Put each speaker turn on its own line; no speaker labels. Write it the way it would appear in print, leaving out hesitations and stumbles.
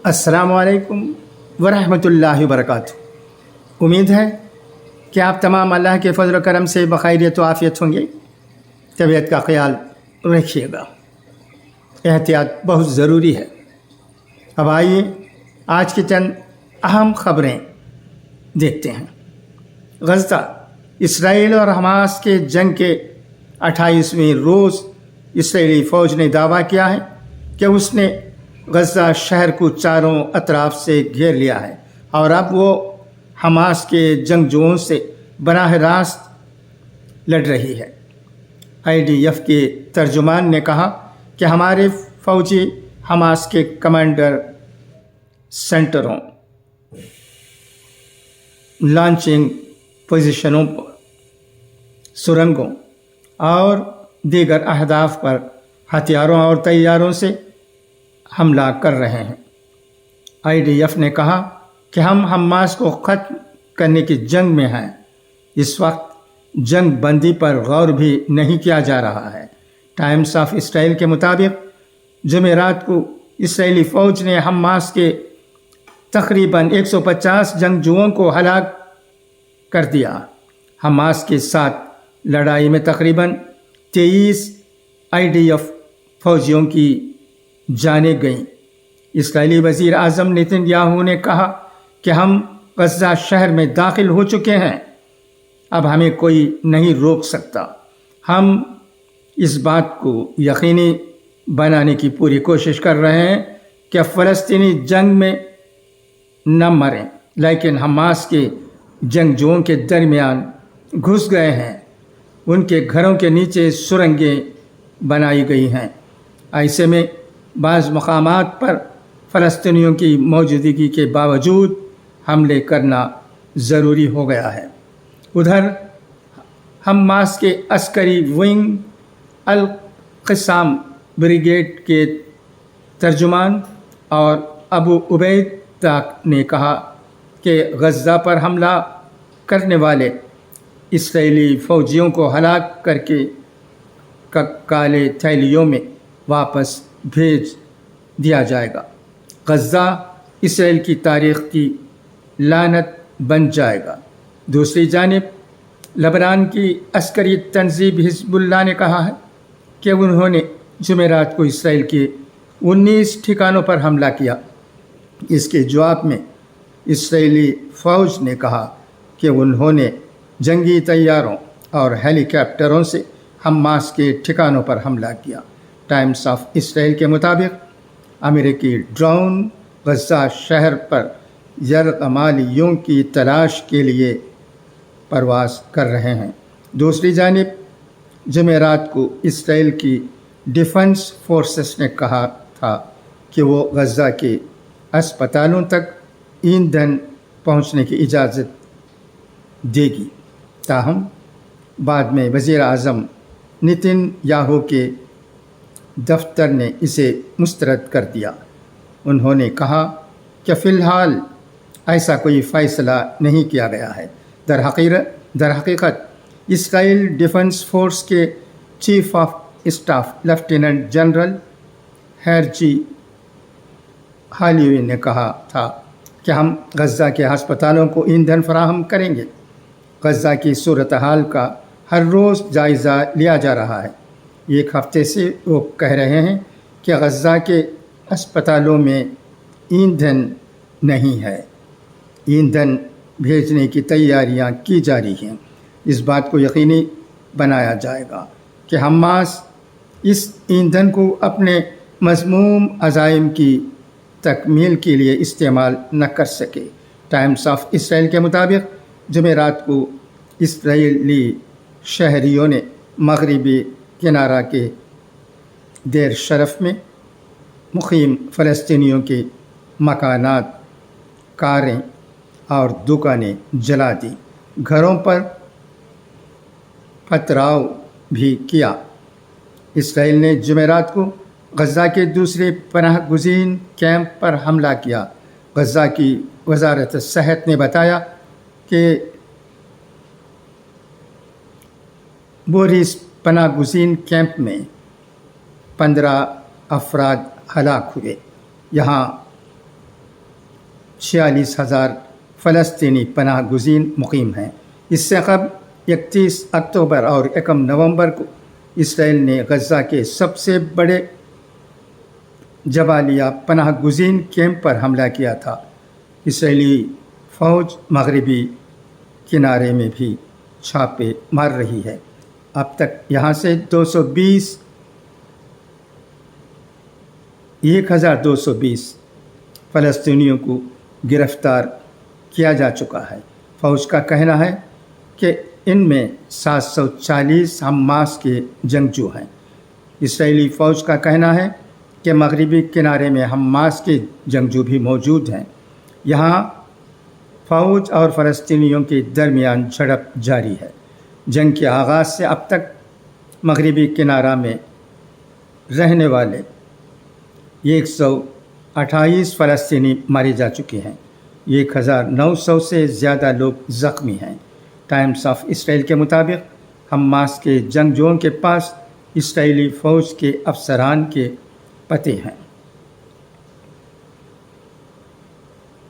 السلام علیکم ورحمۃ اللہ وبرکاتہ۔ امید ہے کہ آپ تمام اللہ کے فضل و کرم سے بخیریت و عافیت ہوں گے۔ طبیعت کا خیال رکھیے گا، احتیاط بہت ضروری ہے۔ اب آئیے آج کی چند اہم خبریں دیکھتے ہیں۔ غزہ، اسرائیل اور حماس کے جنگ کے 28ویں روز اسرائیلی فوج نے دعویٰ کیا ہے کہ اس نے غزہ شہر کو چاروں اطراف سے گھیر لیا ہے اور اب وہ حماس کے جنگجوؤں سے براہ راست لڑ رہی ہے۔ IDF کے ترجمان نے کہا کہ ہمارے فوجی حماس کے کمانڈر سینٹروں، لانچنگ پوزیشنوں پر، سرنگوں اور دیگر اہداف پر ہتھیاروں اور طیاروں سے حملہ کر رہے ہیں۔ IDF نے کہا کہ ہم حماس کو ختم کرنے کی جنگ میں ہیں۔ اس وقت جنگ بندی پر غور بھی نہیں کیا جا رہا ہے۔ ٹائمز آف اسرائیل کے مطابق جمعرات کو اسرائیلی فوج نے حماس کے تقریباً 150 جنگجوؤں کو ہلاک کر دیا۔ حماس کے ساتھ لڑائی میں تقریباً 23 IDF فوجیوں کی جانیں گئیں۔ اسرائیلی وزیر اعظم نیتن یاہو نے کہا کہ ہم غزہ شہر میں داخل ہو چکے ہیں، اب ہمیں کوئی نہیں روک سکتا۔ ہم اس بات کو یقینی بنانے کی پوری کوشش کر رہے ہیں کہ فلسطینی جنگ میں نہ مریں، لیکن حماس کے جنگجوؤں کے درمیان گھس گئے ہیں۔ ان کے گھروں کے نیچے سرنگیں بنائی گئی ہیں۔ ایسے میں بعض مقامات پر فلسطینیوں کی موجودگی کے باوجود حملے کرنا ضروری ہو گیا ہے۔ ادھر حماس کے عسکری ونگ القسام بریگیڈ کے ترجمان اور ابو عبیدہ نے کہا کہ غزہ پر حملہ کرنے والے اسرائیلی فوجیوں کو ہلاک کر کے کالے تھیلیوں میں واپس بھیج دیا جائے گا۔ غزہ اسرائیل کی تاریخ کی لعنت بن جائے گا۔ دوسری جانب لبنان کی عسکری تنظیم حزب اللہ نے کہا ہے کہ انہوں نے جمعرات کو اسرائیل کے 19 ٹھکانوں پر حملہ کیا۔ اس کے جواب میں اسرائیلی فوج نے کہا کہ انہوں نے جنگی طیاروں اور ہیلی کاپٹروں سے حماس کے ٹھکانوں پر حملہ کیا۔ ٹائمز آف اسرائیل کے مطابق امریکی ڈرون غزہ شہر پر یرغمالیوں کی تلاش کے لیے پرواز کر رہے ہیں۔ دوسری جانب جمعرات کو اسرائیل کی ڈیفنس فورسز نے کہا تھا کہ وہ غزہ کے اسپتالوں تک ایندھن پہنچنے کی اجازت دے گی، تاہم بعد میں وزیر اعظم نیتن یاہو کے دفتر نے اسے مسترد کر دیا۔ انہوں نے کہا کہ فی الحال ایسا کوئی فیصلہ نہیں کیا گیا ہے۔ در حقیقت اسرائیل ڈیفنس فورس کے chief of staff lieutenant general Herzi Halevi نے کہا تھا کہ ہم غزہ کے ہسپتالوں کو ایندھن فراہم کریں گے۔ غزہ کی صورتحال کا ہر روز جائزہ لیا جا رہا ہے۔ ایک ہفتے سے وہ کہہ رہے ہیں کہ غزہ کے اسپتالوں میں ایندھن نہیں ہے۔ ایندھن بھیجنے کی تیاریاں کی جا رہی ہیں۔ اس بات کو یقینی بنایا جائے گا کہ حماس اس ایندھن کو اپنے مذموم عزائم کی تکمیل کے لیے استعمال نہ کر سکے۔ ٹائمز آف اسرائیل کے مطابق جمعرات کو اسرائیلی شہریوں نے مغربی کنارہ کے دیر شرف میں مقیم فلسطینیوں کے مکانات، کاریں اور دکانیں جلا دی، گھروں پر پتھراؤ بھی کیا۔ اسرائیل نے جمعرات کو غزہ کے دوسرے پناہ گزین کیمپ پر حملہ کیا۔ غزہ کی وزارت صحت نے بتایا کہ بوریس پناہ گزین کیمپ میں 15 افراد ہلاک ہوئے۔ یہاں 46,000 فلسطینی پناہ گزین مقیم ہیں۔ اس سے قبل 31 اکتوبر اور 1 نومبر کو اسرائیل نے غزہ کے سب سے بڑے جبالیہ پناہ گزین کیمپ پر حملہ کیا تھا۔ اسرائیلی فوج مغربی کنارے میں بھی چھاپے مار رہی ہے۔ اب تک یہاں سے 1220 فلسطینیوں کو گرفتار کیا جا چکا ہے۔ فوج کا کہنا ہے کہ ان میں 740 حماس کے جنگجو ہیں۔ اسرائیلی فوج کا کہنا ہے کہ مغربی کنارے میں حماس کے جنگجو بھی موجود ہیں۔ یہاں فوج اور فلسطینیوں کے درمیان جھڑپ جاری ہے۔ جنگ کے آغاز سے اب تک مغربی کنارہ میں رہنے والے 128 فلسطینی مارے جا چکے ہیں۔ 1900 سے زیادہ لوگ زخمی ہیں۔ ٹائمز آف اسرائیل کے مطابق حماس کے جنگجوؤں کے پاس اسرائیلی فوج کے افسران کے پتے ہیں۔